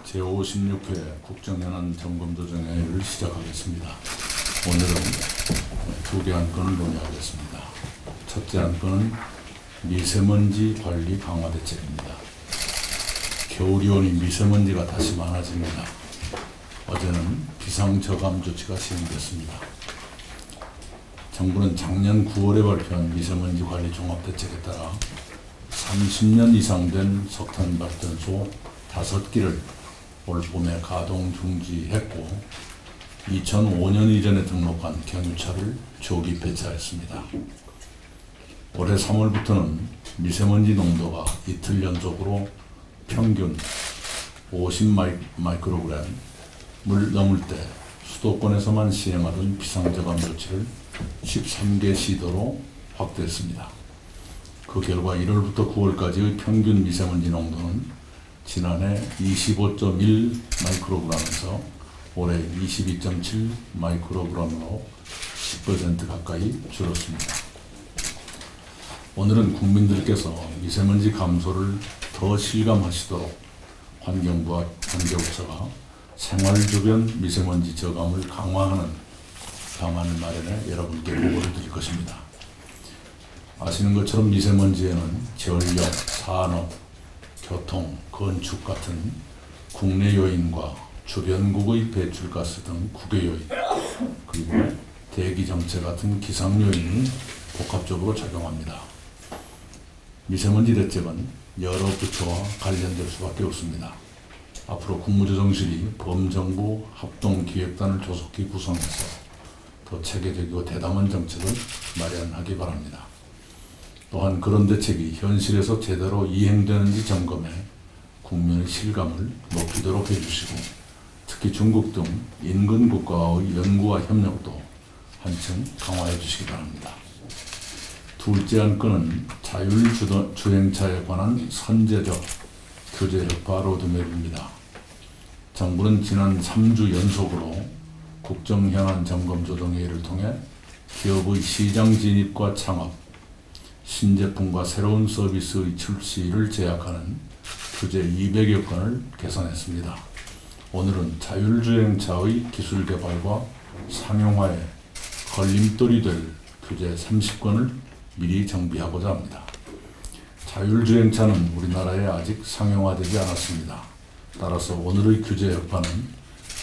제56회 국정현안 점검조정회의를 시작하겠습니다. 오늘은 두 개 안건을 논의하겠습니다. 첫째 안건은 미세먼지 관리 강화 대책입니다. 겨울이 오니 미세먼지가 다시 많아집니다. 어제는 비상저감 조치가 시행됐습니다. 정부는 작년 9월에 발표한 미세먼지 관리 종합대책에 따라 30년 이상 된 석탄 발전소 5기를 올 봄에 가동 중지했고 2005년 이전에 등록한 경유차를 조기 폐차했습니다. 올해 3월부터는 미세먼지 농도가 이틀 연속으로 평균 50마이크로그램을 넘을 때 수도권에서만 시행하던 비상저감 조치를 13개 시도로 확대했습니다. 그 결과 1월부터 9월까지의 평균 미세먼지 농도는 지난해 25.1 마이크로그램에서 올해 22.7 마이크로그램으로 10% 가까이 줄었습니다. 오늘은 국민들께서 미세먼지 감소를 더 실감하시도록 환경부와 관계부처가 생활 주변 미세먼지 저감을 강화하는 방안을 마련해 여러분께 보고를 드릴 것입니다. 아시는 것처럼 미세먼지에는 전력, 산업, 교통, 건축 같은 국내 요인과 주변국의 배출가스 등 국외 요인, 그리고 대기 정체 같은 기상 요인이 복합적으로 작용합니다. 미세먼지 대책은 여러 부처와 관련될 수밖에 없습니다. 앞으로 국무조정실이 범정부 합동기획단을 조속히 구성해서 더 체계적이고 대담한 정책을 마련하기 바랍니다. 또한 그런 대책이 현실에서 제대로 이행되는지 점검해 국민의 실감을 높이도록 해주시고 특히 중국 등 인근 국가와의 연구와 협력도 한층 강화해 주시기 바랍니다. 둘째 안건은 자율주행차에 관한 선제적 규제 혁파 로드맵입니다. 정부는 지난 3주 연속으로 국정현안 점검조정회의를 통해 기업의 시장 진입과 창업, 신제품과 새로운 서비스의 출시를 제약하는 규제 200여 건을 개선했습니다. 오늘은 자율주행차의 기술 개발과 상용화에 걸림돌이 될 규제 30건을 미리 정비하고자 합니다. 자율주행차는 우리나라에 아직 상용화되지 않았습니다. 따라서 오늘의 규제 여파는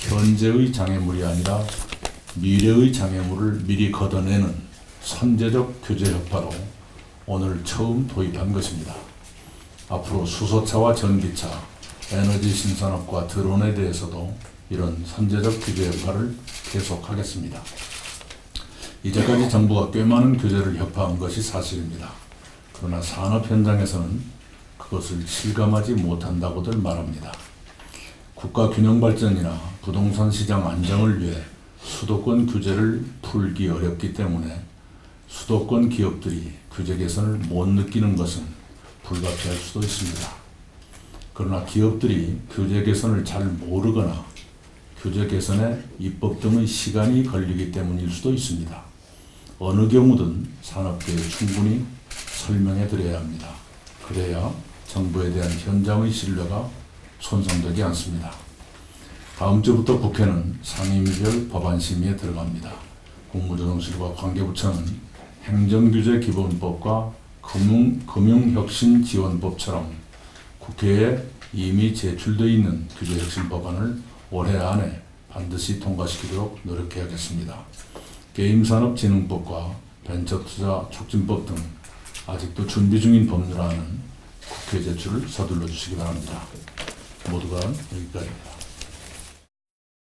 현재의 장애물이 아니라 미래의 장애물을 미리 걷어내는 선제적 규제 여파로 오늘 처음 도입한 것입니다. 앞으로 수소차와 전기차, 에너지 신산업과 드론에 대해서도 이런 선제적 규제 여파를 계속하겠습니다. 이제까지 정부가 꽤 많은 규제를 협파한 것이 사실입니다. 그러나 산업 현장에서는 그것을 실감하지 못한다고들 말합니다. 국가 균형 발전이나 부동산 시장 안정을 위해 수도권 규제를 풀기 어렵기 때문에 수도권 기업들이 규제 개선을 못 느끼는 것은 불가피할 수도 있습니다. 그러나 기업들이 규제 개선을 잘 모르거나 규제 개선에 입법 등의 시간이 걸리기 때문일 수도 있습니다. 어느 경우든 산업계에 충분히 설명해 드려야 합니다. 그래야 정부에 대한 현장의 신뢰가 손상되지 않습니다. 다음 주부터 국회는 상임위별 법안 심의에 들어갑니다. 국무조정실과 관계부처는 행정규제기본법과 금융혁신지원법처럼 국회에 이미 제출되어 있는 규제혁신 법안을 올해 안에 반드시 통과시키도록 노력해야겠습니다. 게임산업진흥법과 벤처투자 촉진법 등 아직도 준비 중인 법률안은 국회 제출을 서둘러 주시기 바랍니다. 모두가 여기까지입니다.